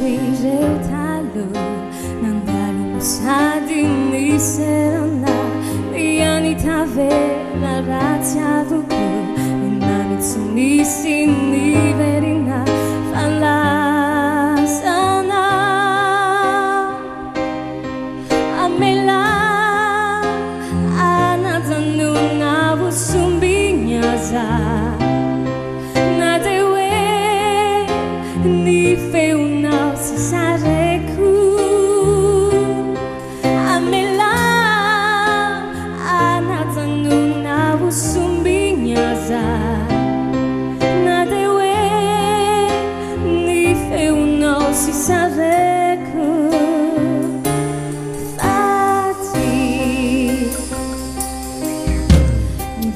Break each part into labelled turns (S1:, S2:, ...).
S1: Talo, nang sa din ni Serena, iyan itavela razia duko, inanit sumisi ni verina, falasana, amela, anazanuna vusumbiñaza, nadewe ni feuna sareku. Si sareku fati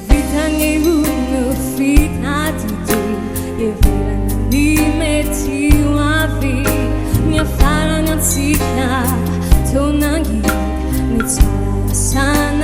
S1: vitani uno fitati tu e verani metti wavi mia fara nanzika tonangi mi tsara sana